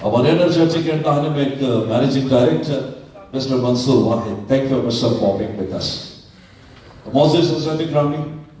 Our energetic and dynamic managing director, Mr. Mansoor Wahid, thank you Mr. for being with us. Moses Hussain Ikrami,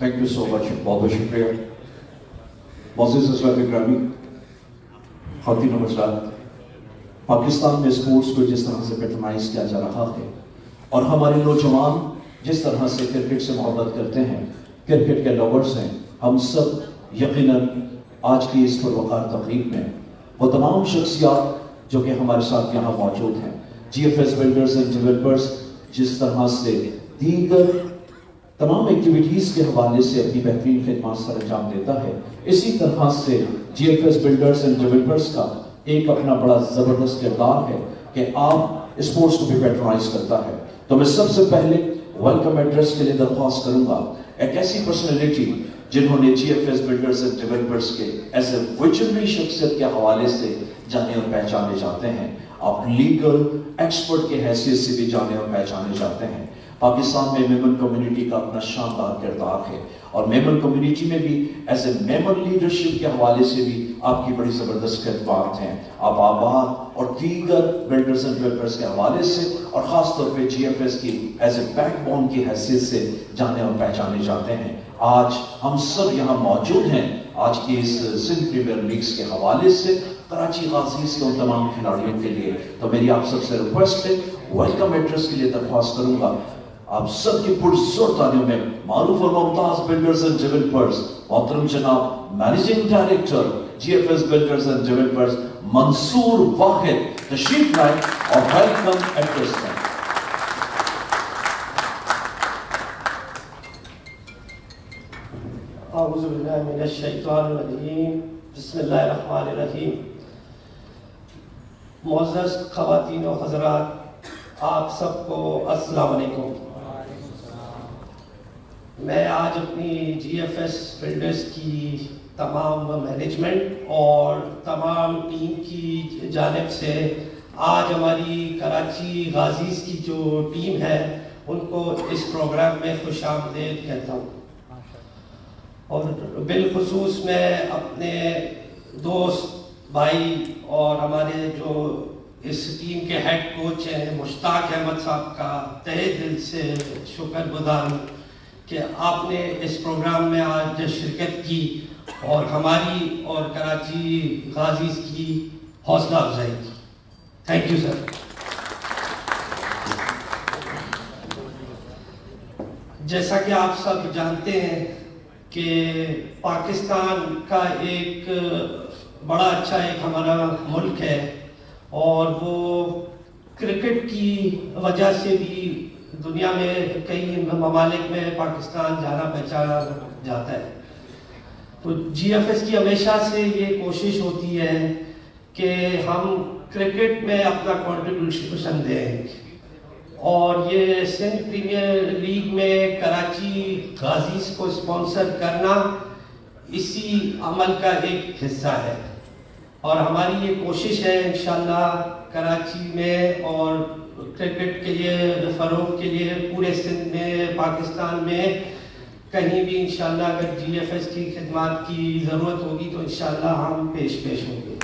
Thank you so much. بہت بہت شکریہ. معزز اسلامی گرامی، خواتین و حضرات، پاکستان میں اسپورٹس کو جس طرح سے پیٹرنائز کیا جا رہا ہے اور ہمارے نوجوان جس طرح سے کرکٹ سے محبت کرتے ہیں، کرکٹ کے لورز ہیں، ہم سب یقیناً آج کی اس پروقار تقریب میں وہ تمام شخصیات جو کہ ہمارے ساتھ یہاں موجود ہیں، G F S builders and developers جس طرح سے دیگر تمام ایکٹیویٹیز کے حوالے سے اپنی بہترین خدمات سر انجام دیتا ہے، اسی طرح سے G F S builders and developers کا ایک اپنا بڑا زبردست کردار ہے کہ آپ اسپورٹس کو بھی پیٹرنائز کرتا ہے. تو میں سب سے پہلے ویلکم ایڈریس کے لیے درخواست کروں گا ایک ایسی پرسنالٹی جنہوں نے G F S builders and developers کے ایز اے ویژنری شخصیت کے حوالے سے جانے اور پہچانے جاتے ہیں. آپ لیگل ایکسپرٹ کے حیثیت سے بھی جانے اور پہچانے جاتے ہیں. پاکستان میں میمن کمیونٹی کا اپنا شاندار کردار ہے اور میمن کمیونٹی میں بھی ایز اے میمن لیڈرشپ کے حوالے سے بھی آپ کی بڑی زبردست خدمات ہیں. آپ آباد اور دیگر بلڈرز اینڈ ڈیولپرز کے حوالے سے اور خاص طور پہ جی ایف ایس کی ایز اے بیک بون کی حیثیت سے جانے اور پہچانے جاتے ہیں. آج ہم سب یہاں موجود ہیں آج کی اس سندھ پریمیئر لیگز کے حوالے سے کراچی غازیز کے ان تمام کھلاڑیوں کے لیے. تو میری آپ سب سے ریکویسٹ ہے، ویلکم ایڈریس کے لیے درخواست کروں گا آپ سب کی پرزور تالیوں میں معروف اور ممتاز بلڈرز اینڈ ڈیولپرز محترم جناب managing director G F S builders and developers Mansoor Wahid تشریف لائیں اور ویلکم ایڈریس دیں. اعوذ باللہ من الشیطان الرجیم، بسم اللہ الرحمن الرحیم. معزز خواتین و حضرات، آپ سب کو السلام علیکم. میں آج اپنی جی ایف ایس بلڈرز کی تمام مینجمنٹ اور تمام ٹیم کی جانب سے آج ہماری کراچی غازیز کی جو ٹیم ہے ان کو اس پروگرام میں خوش آمدید کہتا ہوں. اور بالخصوص میں اپنے دوست بھائی اور ہمارے جو اس ٹیم کے ہیڈ کوچ ہیں مشتاق احمد صاحب کا تہہ دل سے شکر گزار ہوں کہ آپ نے اس پروگرام میں آج شرکت کی اور ہماری اور کراچی غازیز کی حوصلہ افزائی کی. تھینک یو سر. جیسا کہ آپ سب جانتے ہیں کہ پاکستان کا ایک بڑا اچھا ایک ہمارا ملک ہے اور وہ کرکٹ کی وجہ سے بھی دنیا میں کئی ممالک میں پاکستان جانا پہچانا جاتا ہے. تو جی ایف ایس کی ہمیشہ سے یہ کوشش ہوتی ہے کہ ہم کرکٹ میں اپنا کنٹریبیوشن دیں اور یہ سندھ پریمیئر لیگ میں کراچی غازیز کو اسپانسر کرنا اسی عمل کا ایک حصہ ہے. اور ہماری یہ کوشش ہے انشاءاللہ کراچی میں اور کرکٹ کے لیے فروغ کے لیے پورے سندھ میں پاکستان میں کہیں بھی انشاءاللہ اگر جی ایف ایس کی خدمات کی ضرورت ہوگی تو انشاءاللہ ہم پیش ہوں گے.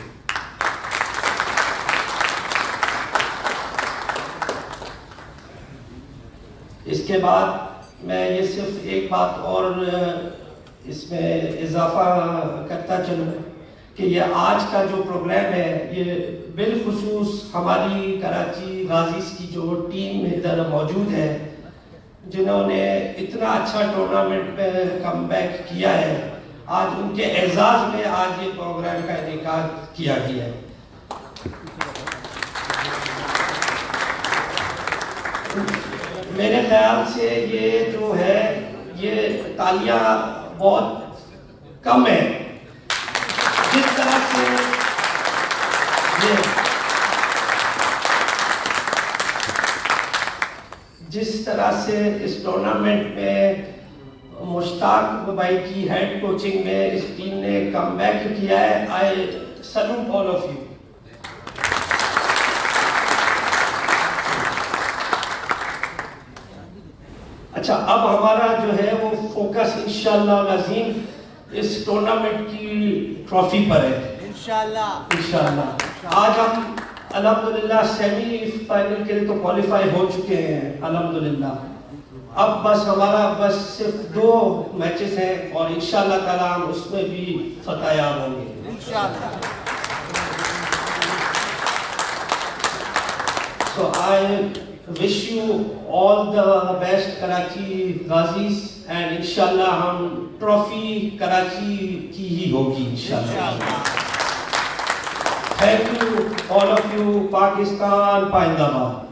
اس کے بعد میں یہ صرف ایک بات اور اس میں اضافہ کرتا چلوں کہ یہ آج کا جو پروگرام ہے یہ بالخصوص ہماری کراچی غازیز کی جو ٹیم ادھر موجود ہے جنہوں نے اتنا اچھا ٹورنامنٹ میں کم بیک کیا ہے، آج ان کے اعزاز میں آج یہ پروگرام کا انعقاد کیا گیا ہے. میرے خیال سے یہ جو ہے یہ تالیاں بہت کم ہیں. جس طرح سے اس ٹورنامنٹ میں مشتاق بھائی کی ہیڈ کوچنگ میں اس ٹیم نے کم بیک کیا ہے، آئی سلوٹ آل آف یو. اچھا، اب ہمارا جو ہے وہ فوکس انشاءاللہ العظیم اس ٹورنامنٹ کی ٹرافی پر ہے انشاءاللہ. آج ہم الحمدللہ سیمی فائنل کے لیے تو کوالیفائی ہو چکے ہیں الحمدللہ. اب بس ہمارا بس صرف 2 میچز ہیں اور انشاءاللہ تعالی ہم اس میں بھی فتح یاب ہوں گے انشاءاللہ. So I wish you all the best Karachi Ghazis and inshallah hum trophy Karachi ki hi hogi inshallah. Thank you all of you. Pakistan Pindabad.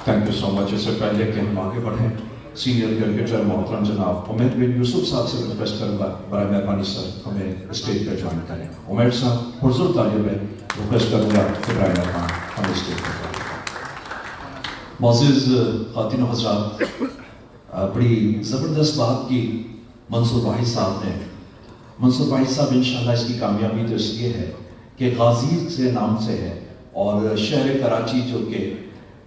Thank you so much. اس سے پہلے کہ ہم آگے بڑھیں سینئر کرکٹر محترم جناب عمیر بن یوسف صاحب سے ریکویسٹ کروں گا برائے مہربانی سر ہمیں اسٹیج پہ جوائن کریں. عمیر صاحب حضور طالب ہے, ریکویسٹ کروں گا کہ برائے مہربان ہمیں اسٹیج پہ جوائن کریں. معزز خواتین و حضرات, بڑی زبردست بات کی منصور واحد صاحب نے. منصور واحد صاحب انشاءاللہ اس کی کامیابی تو اس لیے ہے کہ غازی سے نام سے ہے, اور شہر کراچی جو کہ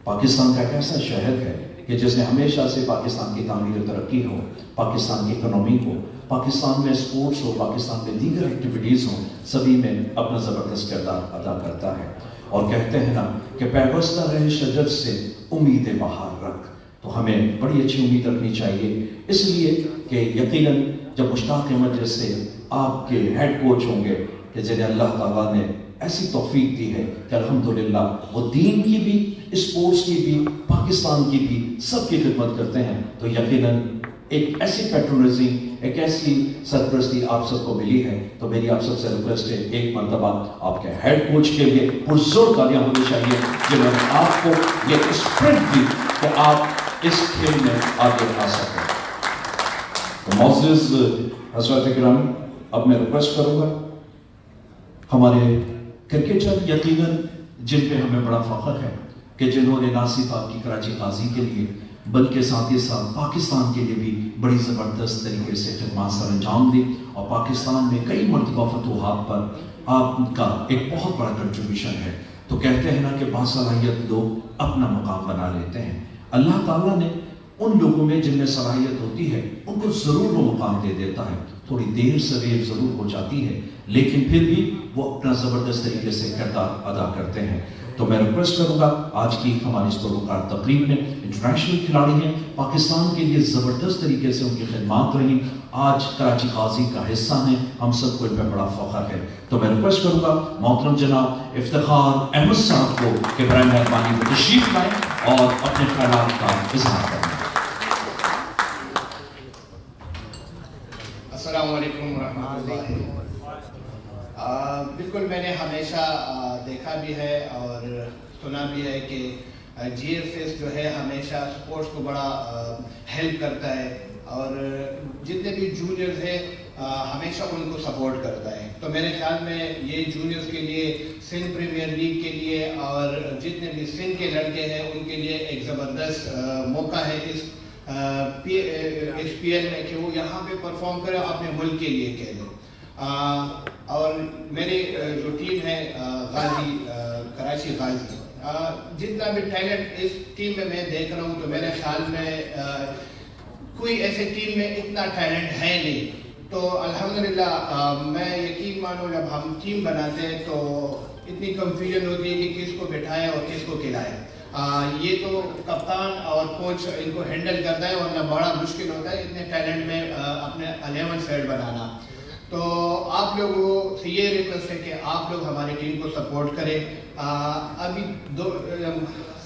پاکستان کا ایک ایسا شہر ہے کہ جس نے ہمیشہ سے پاکستان کی تعمیر و ترقی ہو, پاکستان کی اکنومی ہو, پاکستان میں سپورٹس ہو, پاکستان میں دیگر ایکٹیویٹیز ہوں, سبھی میں اپنا زبردست کردار ادا کرتا ہے. اور کہتے ہیں نا کہ پیوستہ رہے شجر سے امید بہار رکھ. تو ہمیں بڑی اچھی امید رکھنی چاہیے, اس لیے کہ یقیناً جب مشتاق احمد جیسے آپ کے ہیڈ کوچ ہوں گے کہ جنہیں اللہ تعالیٰ نے ایسی توفیق دی ہے کہ الحمدللہ وہ دین کی بھی, اسپورٹس کی بھی, پاکستان کی بھی, سب کی خدمت کرتے ہیں, تو یقیناً ایک ایسی پیٹرونائزنگ, ایک ایسی سرپرستی آپ سب کو ملی ہے. تو میری آپ سب سے ریکویسٹ ہے ایک مرتبہ آپ کے ہیڈ کوچ کے لیے پرزور تالیاں ہونی چاہیے جنہوں نے آپ کو یہ اسپرنٹ دی کہ آپ اس کھیل میں آگے آ سکیں. تو معزز حضرات گرامی, اب میں ریکویسٹ کروں گا ہمارے کرکٹر یقیناً جن پہ ہمیں بڑا فخر ہے کہ جنہوں نے نہ صرف آپ کی کراچی غازی کے لیے بلکہ ساتھ ہی ساتھ پاکستان کے لیے بھی بڑی زبردست طریقے سے خدمات سر انجام دی, اور پاکستان میں کئی مرتبہ فتوحات پر آپ کا ایک بہت بڑا کنٹریبیوشن ہے. تو کہتے ہیں نا کہ باصلاحیت لوگ اپنا مقام بنا لیتے ہیں. اللہ تعالیٰ نے ان لوگوں میں جن میں صلاحیت ہوتی ہے ان کو ضرور وہ مقام دے دیتا ہے. تھوڑی دیر سویر ضرور ہو جاتی ہے, لیکن پھر بھی وہ اپنا زبردست طریقے سے کردار ادا کرتے ہیں. تو میں ریکویسٹ کروں گا آج کی ہماری اس پروکار تقریب میں انٹرنیشنل کھلاڑی ہیں, پاکستان کے لیے زبردست طریقے سے ان کی خدمات رہی, آج کراچی غازی کا حصہ ہیں, ہم سب کو ان پہ بڑا فخر ہے. تو میں ریکویسٹ کروں گا محترم جناب افتخار احمد صاحب کو کہ برائے مہربانی وہ تشریف لائیں اور اپنے خیالات کا اظہار کریں. السلام علیکم ورحمۃ اللہ. بالکل میں نے ہمیشہ دیکھا بھی ہے اور سنا بھی ہے کہ جی ایف ایس جو ہے ہمیشہ سپورٹس کو بڑا ہیلپ کرتا ہے, اور جتنے بھی جونیئرز ہیں ہمیشہ ان کو سپورٹ کرتا ہے. تو میرے خیال میں یہ جونیئرز کے لیے سندھ پریمیئر لیگ کے لیے اور جتنے بھی سندھ کے لڑکے ہیں ان کے لیے ایک زبردست موقع ہے اس پی ایل میں کہ وہ یہاں پہ پرفارم کرے, اپنے ملک کے لیے کھیلے. اور میری جو ٹیم ہے غازی کراچی غازی, جتنا بھی ٹیلنٹ اس ٹیم میں دیکھ رہا ہوں تو میرے خیال میں کوئی ایسے ٹیم میں اتنا ٹیلنٹ ہے نہیں. تو الحمدللہ میں یقین مانو جب ہم ٹیم بناتے ہیں تو اتنی کنفیوژن ہوتی ہے کہ کس کو بٹھائے اور کس کو کھلائے. یہ تو کپتان اور کوچ ان کو ہینڈل کرتا ہے, ورنہ بڑا مشکل ہوتا ہے اتنے ٹیلنٹ میں اپنے 11 سیٹ بنانا. تو آپ لوگوں سے یہ ریکویسٹ ہے کہ آپ لوگ ہماری ٹیم کو سپورٹ کریں. ابھی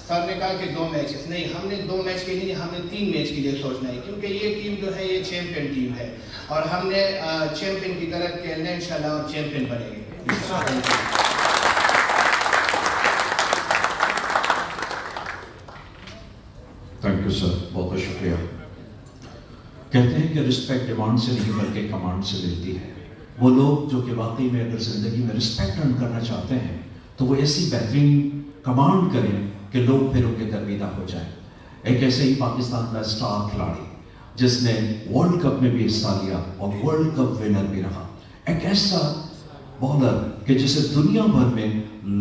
سر نے کہا کہ 2 میچز نہیں, ہم نے 2 میچ کے لیے, ہم نے 3 میچ کے لیے سوچنا ہے, کیونکہ یہ ٹیم جو ہے یہ چیمپئن ٹیم ہے اور ہم نے چیمپئن کی طرح کھیلنا ہے انشاءاللہ, اور چیمپئن بنیں گے. تھینک یو سر, بہت بہت شکریہ. کہتے ہیں کہ رسپیکٹ ڈیمانڈ سے نہیں بلکہ کمانڈ سے ملتی ہے. وہ لوگ جو کہ واقعی میں اگر زندگی میں رسپیکٹ ارن کرنا چاہتے ہیں تو وہ ایسی بہترین کمانڈ کریں کہ لوگ پھر ان کے درمیدہ ہو جائیں. ایک ایسے ہی پاکستان کا اسٹار کھلاڑی جس نے ورلڈ کپ میں بھی حصہ لیا اور ورلڈ کپ ونر بھی رہا, ایک ایسا بالر کہ جسے دنیا بھر میں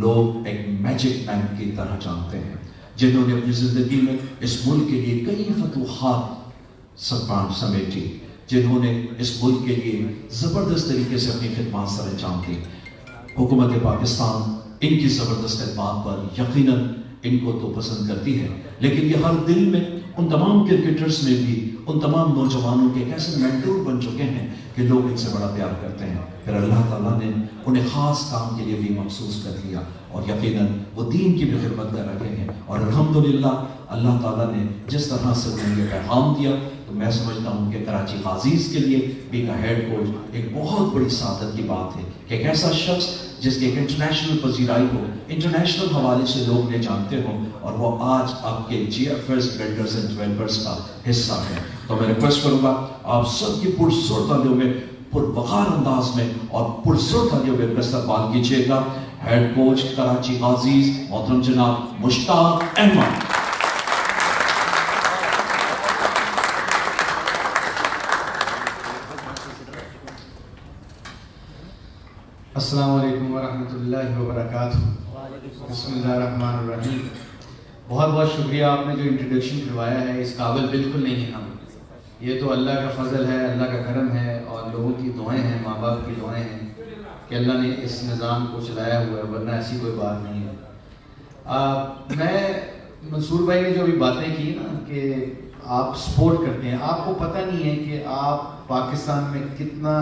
لوگ ایک میجک مین کی طرح جانتے ہیں, جنہوں نے اپنی زندگی میں اس ملک کے لیے کئی فتوحات سمیٹی, جنہوں نے اس ملک کے لیے زبردست طریقے سے اپنی خدمات سر انجام دی. حکومت پاکستان ان کی زبردست خدمات پر یقیناً ان کو تو پسند کرتی ہے، لیکن یہ ہر دل میں ان تمام کرکٹرز میں بھی ان تمام نوجوانوں کے ایک ایسے مینٹور بن چکے ہیں کہ لوگ ان سے بڑا پیار کرتے ہیں۔ پھر اللہ تعالیٰ نے انہیں خاص کام کے لیے بھی مخصوص کر دیا، اور یقیناً وہ دین کی بھی خدمت کر رہے ہیں، اور الحمدللہ اللہ تعالیٰ نے جس طرح سے انہیں یہ پیغام دیا، تو میں سمجھتا ہوں کہ کراچی غازیز کے لیے بینگ اے ہیڈ کوچ ایک بہت بڑی سعادت کی بات ہے کہ ایک ایسا شخص جس کی ایک انٹرنیشنل پذیرائی ہو، انٹرنیشنل حوالے سے لوگ انہیں جانتے ہوں، اور وہ آج آپ کے G F S builders and developers کا حصہ ہے۔ تو میں ریکویسٹ کروں گا آپ سب کی پرزور تالیوں میں، پروقار انداز میں اور پرزور تالیوں میں استقبال کیجیے گا ہیڈ کوچ کراچی غازیز محترم جناب مشتاق احمد۔ السلام علیکم ورحمۃ اللہ وبرکاتہ۔ بسم اللہ الرحمن الرحیم۔ بہت بہت شکریہ، آپ نے جو انٹروڈکشن کروایا ہے اس قابل بالکل نہیں ہیں ہم، یہ تو اللہ کا فضل ہے، اللہ کا کرم ہے، اور لوگوں کی دعائیں ہیں، ماں باپ کی دعائیں ہیں کہ اللہ نے اس نظام کو چلایا ہوا ہے، ورنہ ایسی کوئی بات نہیں ہے۔ میں منصور بھائی نے جو ابھی باتیں کی نا کہ آپ سپورٹ کرتے ہیں، آپ کو پتہ نہیں ہے کہ آپ پاکستان میں کتنا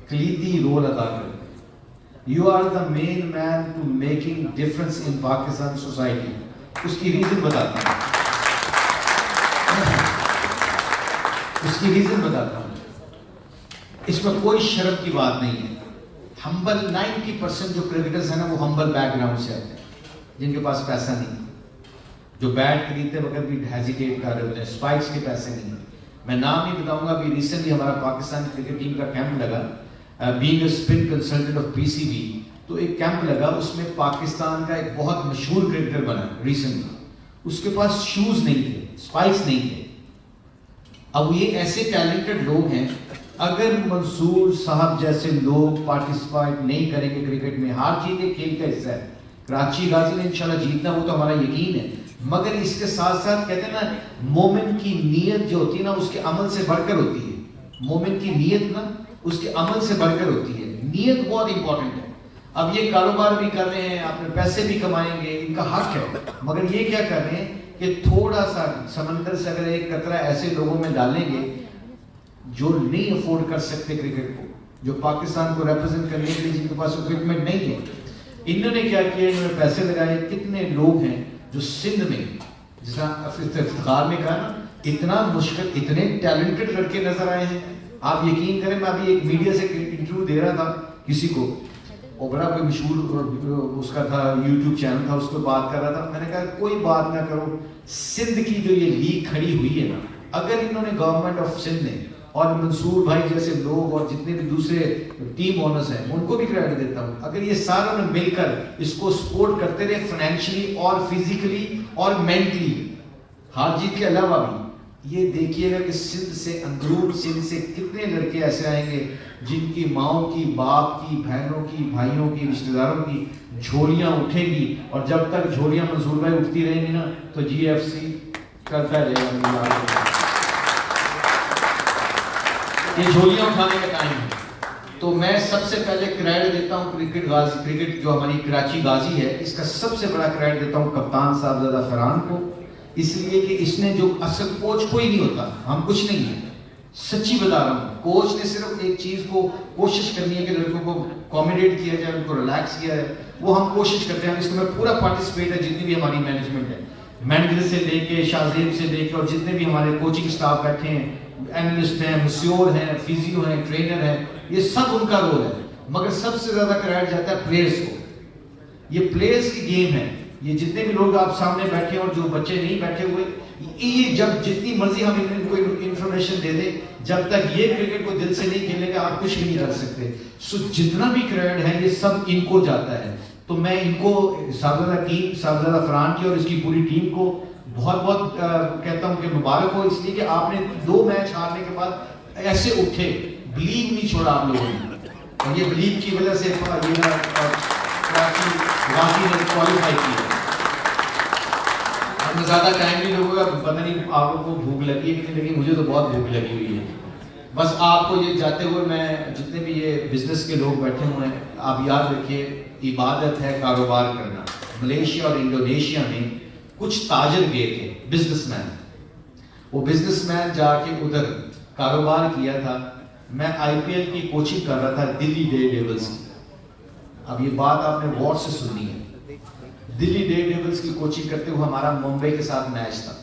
کلیدی رول ادا کرتے ہیں۔ You are the main man to making difference in Pakistan society. اس کی ریزن بتاتا ہوں، اس کی ریزن بتاتا ہوں۔ اس میں کوئی شرم کی بات نہیں ہے۔ ہمبل 90% جو کرکٹرز ہیں نا وہ ہمبل بیک گراؤنڈ سے آتے ہیں، جن کے پاس پیسہ نہیں، جو بیٹ خریدتے وقت بھی ہیزیٹیٹ کر رہے ہوتے ہیں، اسپائکس کے پیسے نہیں ہیں۔ میں نام نہیں بتاؤں گا، ابھی ریسنٹلی ہمارا پاکستان کرکٹ ٹیم کا کیمپ لگا، being a spin consultant of P C B, تو ایک کیمپ لگا، اس میں پاکستان کا ایک بہت مشہور کرکٹر بنا ریسنٹلی، اس کے پاس شوز نہیں تھے، اسپائکس نہیں تھے۔ اب یہ ایسے ٹیلنٹڈ لوگ ہیں، اگر منصور صاحب جیسے لوگ پارٹیسپیٹ نہیں کریں گے کرکٹ میں، ہار جیت ایک کھیل کا حصہ ہے، کراچی غازی نے انشاءاللہ جیتنا، وہ تو ہمارا یقین ہے، مگر اس کے ساتھ ساتھ کہتے ہیں نا مومن کی نیت جو ہوتی ہے نا اس کے عمل سے بڑھ کر ہوتی ہے۔ مومن کی نیت نا اس کے عمل سے بڑھ کر ہوتی ہے، نیت بہت امپورٹنٹ ہے۔ اب یہ کاروبار بھی کر رہے ہیں، اپنے پیسے بھی کمائیں گے، ان کا حق ہے، مگر یہ کیا کر رہے ہیں کہ تھوڑا سا سمندر سے اگر ایک قطرہ ایسے لوگوں میں ڈالیں گے جو نہیں افورڈ کر سکتے کرکٹ کو، جو پاکستان کو ریپرزینٹ کرنے کے لیے جن کے پاس اکوپمنٹ نہیں ہے، انہوں نے کیا کیا، انہوں نے پیسے لگائے۔ کتنے لوگ ہیں جو سندھ میں، جس طرح افتخار میں کہا نا، اتنا مشکل، اتنے ٹیلنٹڈ لڑکے نظر آئے ہیں، آپ یقین کریں۔ میں ابھی ایک میڈیا سے انٹرویو دے رہا تھا کسی کو، اور بڑا کوئی مشہور اس کا تھا، یوٹیوب چینل تھا، اس کو بات کر رہا تھا، میں نے کہا کوئی بات نہ کرو، سندھ کی جو یہ لیگ کھڑی ہوئی ہے نا، اگر انہوں نے گورنمنٹ آف سندھ نے اور منصور بھائی جیسے لوگ اور جتنے بھی دوسرے ٹیم اونرز ہیں ان کو بھی کریڈٹ دیتا ہوں، اگر یہ ساروں نے مل کر اس کو سپورٹ کرتے رہے فائنینشلی اور فزیکلی اور مینٹلی، ہار جیت کے علاوہ بھی، یہ دیکھیے گا کہ سندھ سے، اندرون سندھ سے کتنے لڑکے ایسے آئیں گے جن کی ماؤں کی، باپ کی، بہنوں کی، بھائیوں کی، رشتہ داروں کی جھولیاں اٹھیں گی، اور جب تک جھولیاں منصور بھائی اٹھتی رہیں گی نا تو جی ایف سی کرتا رہے گا۔ یہ جھولیاں اٹھانے کا ٹائم ہے۔ تو میں سب سے پہلے کریڈٹ دیتا ہوں کرکٹ جو ہماری کراچی غازی ہے، اس کا سب سے بڑا کریڈٹ دیتا ہوں کپتان صاحبزادہ فرحان کو، اس لیے کہ اس نے جو اصل کوچ کوئی نہیں ہوتا، ہم کچھ نہیں ہیں، سچی بتا رہا ہوں، کوچ نے صرف ایک چیز کو کوشش کرنی ہے کہ لڑکوں کو کومیڈیٹ کیا جائے، ان کو ریلیکس کیا ہے، وہ ہم کوشش کرتے ہیں، اس میں پورا پارٹیسپیٹ ہے، جتنی بھی ہماری مینجمنٹ ہے، مینیجر سے لے کے شاہزیب سے لے کے اور جتنے بھی ہمارے کوچنگ سٹاف بیٹھے ہیں، اینالسٹ ہیں، مسیور ہیں، فیزیو ہیں، ٹرینر ہیں، یہ سب ان کا رول ہے، مگر سب سے زیادہ کریڈٹ جاتا ہے پلیئرز کو۔ یہ پلیئرز کی گیم ہے، یہ جتنے بھی لوگ آپ سامنے بیٹھے اور جو بچے نہیں بیٹھے ہوئے، یہ جب جتنی مرضی ہم ان کو انفارمیشن دے دیں، جب تک یہ کرکٹ کو دل سے نہیں کھیلیں گے آپ کچھ بھی نہیں کر سکتے۔ سو جتنا بھی کریڈٹ ہے یہ سب ان کو جاتا ہے، تو میں ان کو صاحبزادہ ٹیم، صاحبزادہ فرحان کی اور اس کی پوری ٹیم کو بہت بہت کہتا ہوں کہ مبارک ہو، اس لیے کہ آپ نے 2 میچ ہارنے کے بعد ایسے اٹھے، بلیو نہیں چھوڑا آپ لوگوں نے، اور یہ بلیو کی وجہ سے کراچی غازی نے کوالیفائی کیا۔ اب زیادہ ٹائم نہیں لگے گا، پتہ نہیں آپ لوگوں کو بھوک لگی ہے کہ نہیں لگی، مجھے تو بہت بھوک لگی ہوئی ہے۔ بس آپ کو یہ جاتے ہوئے میں جتنے بھی یہ بزنس کے لوگ بیٹھے ہوئے ہیں، آپ یاد رکھیے عبادت ہے کاروبار کرنا، ملیشیا اور انڈونیشیا میں کچھ تاجر گئے تھے, بزنس مین. وہ بزنس مین جا کے ادھر کاروبار کیا تھا. میں آئی پی ایل کی کوچنگ کر رہا تھا دلی ڈے ڈیولز کی. اب یہ بات آپ نے غور سے سننی ہے. دلی ڈے ڈیولز کی کوچنگ کرتے ہوئے ہمارا ممبئی کے ساتھ میچ تھا,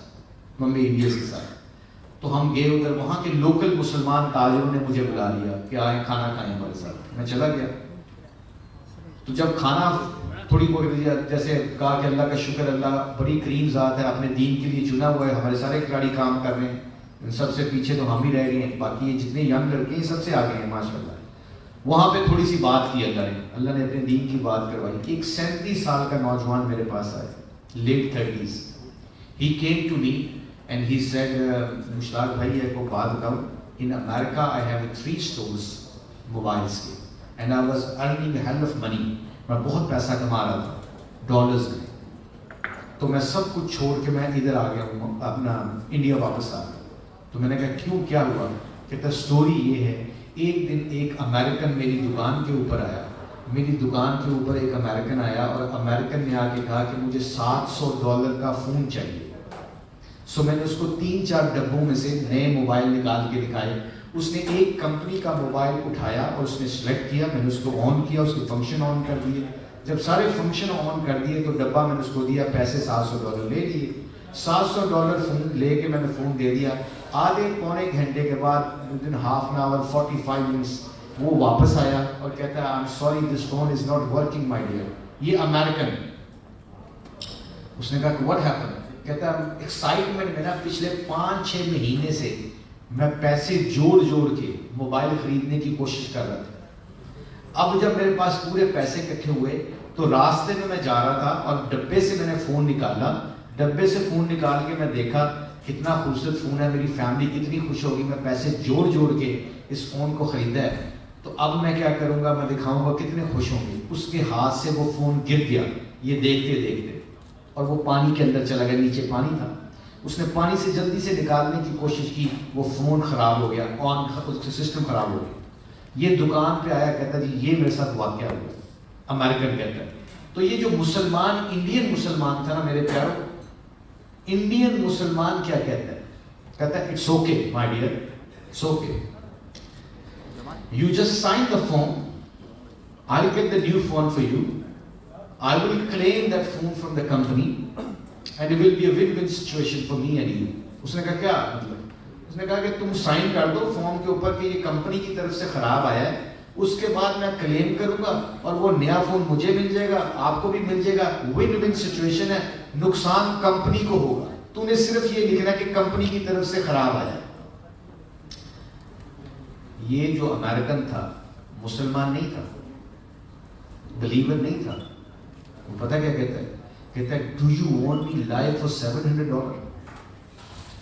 ممبئی انڈینز کے ساتھ. تو ہم گئے ادھر, وہاں کے لوکل مسلمان تاجروں نے مجھے بلا لیا کہ آئیں کھانا کھائیں ہمارے ساتھ. میں چلا گیا. تو جب کھانا تھوڑی بہت جیسے کہا کہ اللہ کا شکر, اللہ بڑی کریم ذات ہے, اپنے دین کے لیے چنا ہوا ہے, ہمارے سارے کھلاڑی کام کر رہے ہیں, سب سے پیچھے تو ہم ہی رہ گئے ہیں, باقی یہ جتنے ینگ لڑکے ہیں سب سے آگے ہیں ماشاء اللہ. وہاں پہ تھوڑی سی بات کی اللہ نے اپنے دین کی بات کروائی. ایک 37 سال کا نوجوان میرے پاس آیا, late 30s. He came to me and he said, Mushtaq بھائی ایک کو بات بتاؤں, in America I have 3 stores mobiles کے, and I was earning a hell of money. میں بہت پیسہ کما رہا تھا ڈالرز میں. تو میں سب کچھ چھوڑ کے میں ادھر آ گیا ہوں, اپنا انڈیا واپس آ گیا. تو میں نے کہا کیوں, کیا ہوا؟ کہتا اسٹوری یہ ہے, ایک دن ایک امریکن میری دکان کے اوپر آیا. میری دکان کے اوپر ایک امریکن آیا اور امریکن نے آ کے کہا کہ مجھے $700 کا فون چاہیے. سو میں نے اس کو 3-4 ڈبوں میں سے نئے موبائل نکال کے دکھائے. اس نے ایک کمپنی کا موبائل اٹھایا اور اس نے سلیکٹ کیا, میں نے اس کو آن کیا, اس کے فنکشن آن کر دیے. جب سارے فنکشن آن کر دیے تو ڈبہ میں نے اس کو دیا, پیسے $700 لے لیے. $700 فون لے کے میں نے فون دے دیا. آدھے پونے گھنٹے کے بعد ودن ہاف این آور 45 منٹس وہ واپس آیا اور کہتا ہے I'm sorry this phone is not working my dear. یہ امریکن. اس نے کہا کہ what happened؟ کہتا ہے ایکسائٹمنٹ میں نا پچھلے 5-6 مہینے سے میں پیسے جوڑ کے موبائل خریدنے کی کوشش کر رہا تھا. اب جب میرے پاس پورے پیسے اکٹھے ہوئے تو راستے میں جا رہا تھا اور ڈبے سے میں نے فون نکالا. ڈبے سے فون نکال کے میں دیکھا کتنا خوبصورت فون ہے, میری فیملی کتنی خوش ہوگی, میں پیسے جوڑ کے اس فون کو خریدا ہے. تو اب میں کیا کروں گا, میں دکھاؤں گا کتنے خوش ہوں گے. اس کے ہاتھ سے وہ فون گر گیا یہ دیکھتے دیکھتے, اور وہ پانی کے اندر چلا گیا. نیچے پانی تھا, اس نے پانی سے جلدی سے نکالنے کی کوشش کی, وہ فون خراب ہو گیا, سسٹم خراب ہو گیا. یہ دکان پہ آیا, کہتا جی یہ میرے ساتھ واقعہ ہوا. امریکن کہتا ہے. تو یہ جو مسلمان, انڈین مسلمان تھا نا میرے پیاروں, انڈین مسلمان کیا کہتا ہے؟ کہتا ہے it's okay my dear, it's okay, you just sign the phone, I will get the new phone for you, I will claim that phone from the company and it will be a win-win situation for me and you. اس نے کہا کیا مطلب؟ اس نے کہا کہ تم sign کر دو form کے اوپر کہ یہ کمپنی کی طرف سے خراب آیا ہے, اس کے بعد میں کلیم کروں گا اور وہ نیا فون مجھے مل جائے گا, آپ کو بھی مل جائے گا. ون-ون سچویشن ہے, نقصان کمپنی کو ہوگا. تو نے صرف یہ لکھنا کہ کمپنی کی طرف سے خراب آیا. یہ جو امریکن تھا مسلمان نہیں تھا, بلیور نہیں تھا. وہ پتہ کیا کہتا ہے؟ کہتا ہے ڈو یو وانٹ می لائی فار $700؟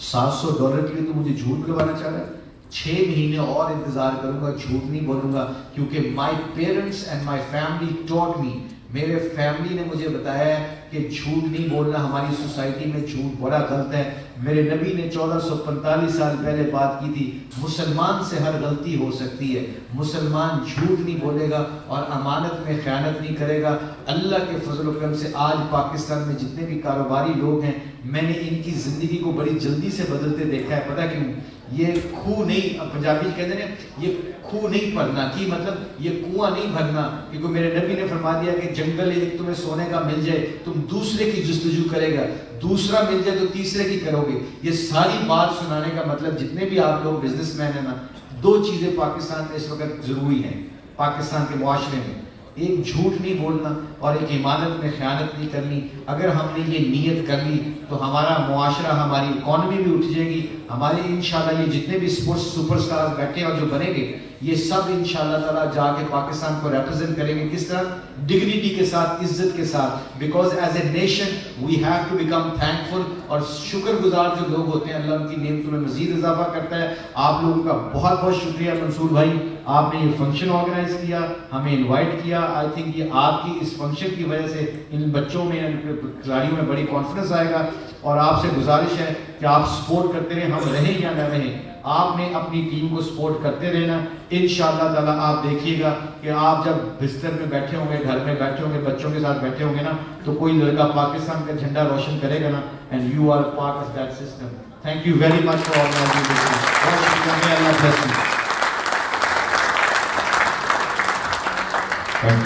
$700 کے لیے تو مجھے جھوٹ بلوانا چاہ رہا ہے. 6 مہینے اور انتظار کروں گا, جھوٹ نہیں بولوں گا, کیونکہ my parents and my family taught me, میرے فیملی نے مجھے بتایا ہے کہ جھوٹ نہیں بولنا. ہماری سوسائٹی میں جھوٹ بڑا غلط ہے. میرے نبی نے 1445 سال پہلے بات کی تھی, مسلمان سے ہر غلطی ہو سکتی ہے, مسلمان جھوٹ نہیں بولے گا اور امانت میں خیانت نہیں کرے گا. اللہ کے فضل و کرم سے آج پاکستان میں جتنے بھی کاروباری لوگ ہیں, میں نے ان کی زندگی کو بڑی جلدی سے بدلتے دیکھا ہے. پتہ کیوں؟ یہ کھو نہیں, پنجابی کہتے ہیں یہ کھو نہیں بھرنا, کی مطلب یہ کنواں نہیں بھرنا, کیونکہ میرے نبی نے فرما دیا کہ جنگل ایک تمہیں سونے کا مل جائے تم دوسرے کی جستجو کرے گا, دوسرا مل جائے تو تیسرے کی کرو گے. یہ ساری بات سنانے کا مطلب جتنے بھی آپ لوگ بزنس مین ہیں نا, 2 چیزیں پاکستان میں اس وقت ضروری ہیں. پاکستان کے معاشرے میں ایک جھوٹ نہیں بولنا اور ایک امانت میں خیانت نہیں کرنی. اگر ہم نے یہ نیت کر لی تو ہمارا معاشرہ, ہماری اکانومی بھی اٹھ جائے گی. ہمارے انشاءاللہ یہ جتنے بھی اسپورٹس سپر اسٹار بیٹھے اور جو بنے گے, یہ سب انشاءاللہ تعالیٰ جا کے پاکستان کو ریپرزینٹ کریں گے. کس طرح؟ ڈگنیٹی کے ساتھ, عزت کے ساتھ. Because as a nation we have to become thankful, اور شکر گزار جو لوگ ہوتے ہیں اللہ ان کی نعمتوں میں مزید اضافہ کرتا ہے. آپ لوگوں کا بہت بہت شکریہ منصور بھائی, آپ نے یہ فنکشن آرگنائز کیا, ہمیں انوائٹ کیا. آئی تھنک یہ آپ کی اس فنکشن کی وجہ سے ان بچوں میں, ان کھلاڑیوں میں بڑی کانفیڈنس آئے گا. اور آپ سے گزارش ہے کہ آپ سپورٹ کرتے رہیں, ہم رہیں یا نہ رہیں, آپ نے اپنی ٹیم کو سپورٹ کرتے رہنا. انشاءاللہ تعالیٰ آپ دیکھیے گا کہ آپ جب بستر میں بیٹھے ہوں گے, گھر میں بیٹھے ہوں گے, بچوں کے ساتھ بیٹھے ہوں گے نا, تو کوئی لڑکا پاکستان کا جھنڈا روشن کرے گا نا, and you are part of that system. Thank you very much for organising this. بہت شکریہ, میں Allah bless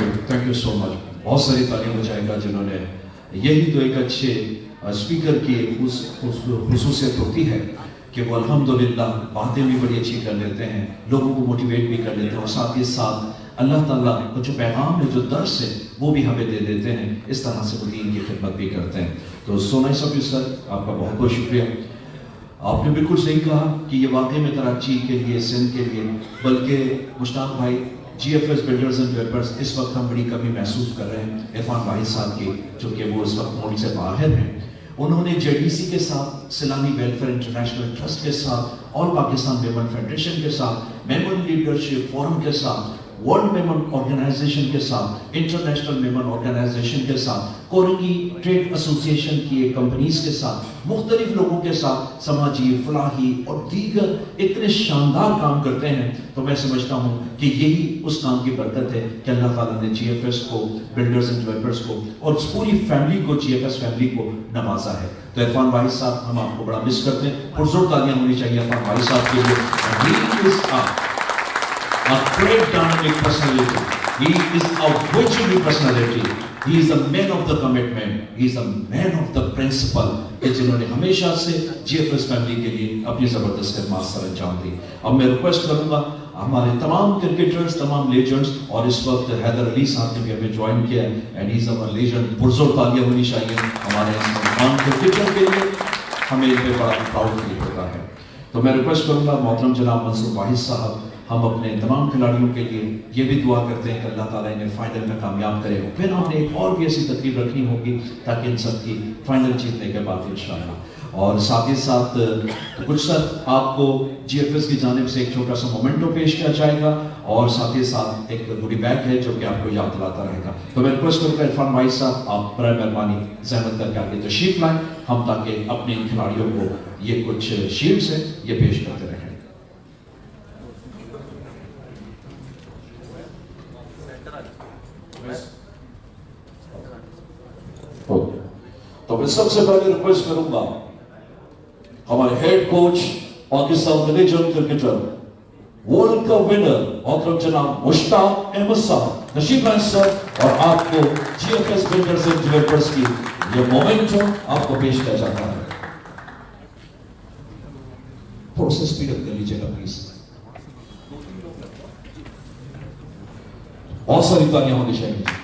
you. Thank you so much. بہت ساری تعلیم ہو جائے گا جنہوں نے, یہی تو ایک اچھے اسپیکر کی خصوصیت ہوتی ہے کہ وہ الحمدللہ باتیں بھی بڑی اچھی کر لیتے ہیں, لوگوں کو موٹیویٹ بھی کر لیتے ہیں, اور ساتھ ہی ساتھ اللہ تعالیٰ کو جو پیغام ہے, جو درس ہے, وہ بھی ہمیں دے دیتے ہیں. اس طرح سے وہ دین کی خدمت بھی کرتے ہیں. تو so nice of you sir, آپ کا بہت بہت شکریہ. آپ نے بالکل صحیح کہا کہ یہ واقعی میں کراچی کے لیے, سندھ کے لیے, بلکہ مشتاق بھائی G F S builders and developers, اس وقت ہم بڑی کمی محسوس کر رہے ہیں عرفان واحد صاحب کی, جو کہ وہ اس وقت ملک سے باہر ہیں. انہوں نے جے ڈی سی کے ساتھ, سیلانی ویلفیئر انٹرنیشنل ٹرسٹ کے ساتھ, اور پاکستان ویمن فیڈریشن کے ساتھ, ویمن لیڈرشپ فورم کے ساتھ, ورلڈ ویمن آرگنائزیشن کے ساتھ, انٹرنیشنل ویمن آرگنائزیشن کے ساتھ, کورنگی ٹریڈ ایسوسیشن کی کمپنیز کے ساتھ, مختلف لوگوں کے ساتھ سماجی, فلاحی اور دیگر اتنے شاندار کام کرتے ہیں. تو میں سمجھتا ہوں کہ یہی اس کام کی برکت ہے کہ اللہ تعالیٰ نے جی ایف ایس کو, بلڈرز اینڈ ڈیولپرز کو, اور اس پوری فیملی کو, جی ایف ایس فیملی کو نوازا ہے. تو عرفان واحد صاحب, ہم آپ کو بڑا مس کرتے ہیں. پرزور تالیاں ہونی چاہیے عرفان واحد صاحب کے لیے. He is a great dynamic personality. He is a visionary personality. He is a man of the commitment. He is a man of the principle. کہ جنہوں نے ہمیشہ سے جی ایف ایس فیملی کے لیے اپنی زبردست خدمات سر انجام دی. اب میں ریکویسٹ کروں گا ہمارے تمام کرکٹرز, تمام لیجنڈز, اور اس وقت حیدر علی صاحب نے بھی ہمیں جوائن کیا ہے, and he is over legend. پرزور تالیاں ہونی چاہیے ہمارے اس مقام کرکٹر کے لیے, ہمیں اس پہ بڑا پراؤڈ فیل ہوتا ہے. تو میں ریکویسٹ کروں گا محترم جناب منصور واحد صاحب, ہم اپنے تمام کھلاڑیوں کے لیے یہ بھی دعا کرتے ہیں کہ اللہ تعالیٰ انہیں فائنل میں کامیاب کرے. پھر ہم نے ایک اور بھی ایسی تقریب رکھنی ہوگی تاکہ ان سب کی فائنل جیتنے کے بعد انشاءاللہ. اور ساتھ ہی ساتھ کچھ سر آپ کو جی ایف ایس کی جانب سے ایک چھوٹا سا مومنٹو پیش کیا جائے گا, اور ساتھ ہی ساتھ ایک گوڈی بیگ ہے جو کہ آپ کو یاد دلاتا رہے گا. تو میں ریکویسٹ کروں گا عرفان بھائی صاحب, آپ برائے مہربانی زحمت کر کے آگے تشریف لائیں, ہم تاکہ اپنے ان کھلاڑیوں کو یہ کچھ شیلڈز ہیں یہ پیش کرتے رہیں. تو میں سب سے پہلے ریکویسٹ کروں گا ہمارے ہیڈ کوچ, پاکستان کے legend cricketer, world cup winner محترم جناب مشتاق احمد صاحب تشریف لائیں سر, اور آپ کو G F S builders and developers کی یہ مومنٹو آپ کو پیش کیا جاتا ہے. تھوڑا سا اسپیڈ اپ کر لیجیے گا پلیز. بہت ساری تالیاں ہونی چاہیے.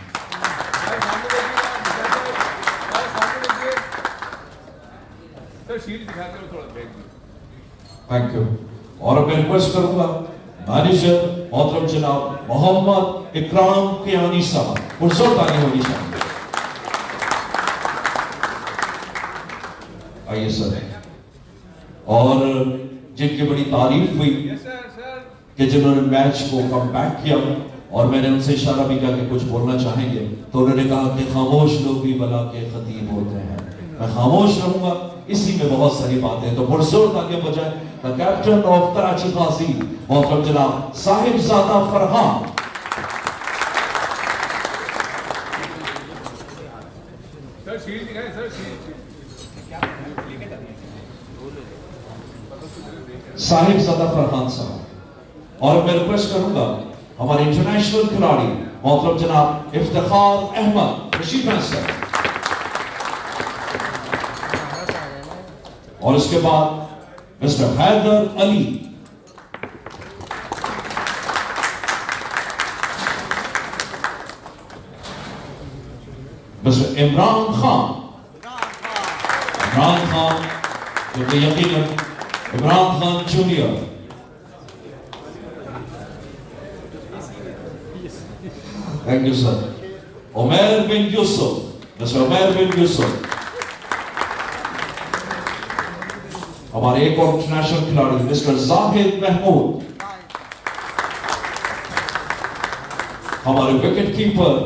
Thank you. اور اب میں ریکویسٹ کروں گا مینیجر محترم جناب محمد اکرام کیانی صاحب, پرزور تالیاں ہونی چاہیے. آئیے سر. اور جن کی بڑی تعریف ہوئی کہ جنہوں نے میچ کو کم بیک کیا, اور میں نے ان سے اشارہ بھی کیا کہ کچھ بولنا چاہیں گے, تو انہوں نے کہا کہ خاموش لوگ بھی بلا کے خطیب ہوتے ہیں. میں خاموش رہوں گا, اسی میں بہت ساری باتیں ہیں. تو پرزور تالیاں بجائے کیپٹن آف کراچی غازی محترم جناب صاحب زادہ فرحان. صاحب زادہ فرحان صاحب. اور میں ریکویسٹ کروں گا ہمارے انٹرنیشنل کھلاڑی محترم جناب افتخار احمد تشریف لائیں سر. اور اس کے بعد مسٹر حیدر علی. مسٹر عمران خان. عمران خان جو کہ یقیناً Imran Khan junior. Thank you sir. Umair bin Yousuf. Mister Umair bin Yousuf. ہمارے ایک اور انٹرنیشنل کھلاڑی مسٹر زاہد محمود. ہمارے وکٹ کیپر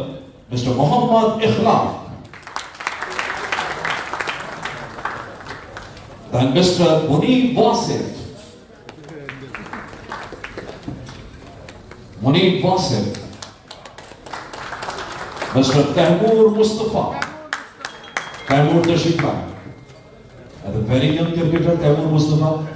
مسٹر محمد اخلاق. Then Mr. Munib Wasif. Munib Wasif. Mr. Taimur Mustafa. Taimur Tashifah. And a very young cricketer, Taimur Mustafa.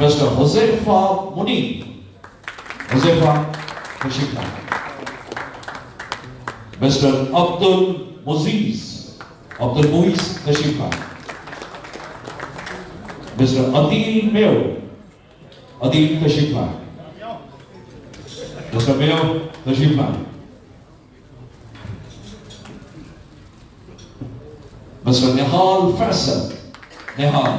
Mr. Huzaifa Munib. Huzaifa Tashifah. Mr. Abdul Muiz. Abdul Muiz Tashifah. Mr. Adil Mayo. Adil Tashifah. Mr. Mayo Tashifah. Mr. Nihal Faisal. Nihal.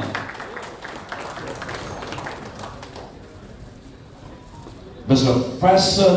Mr. Faisal.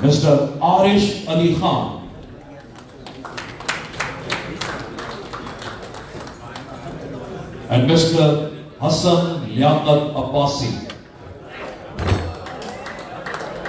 Mr. Arish Ali Khan. And Mr. Hassan Liaqat Abbasi.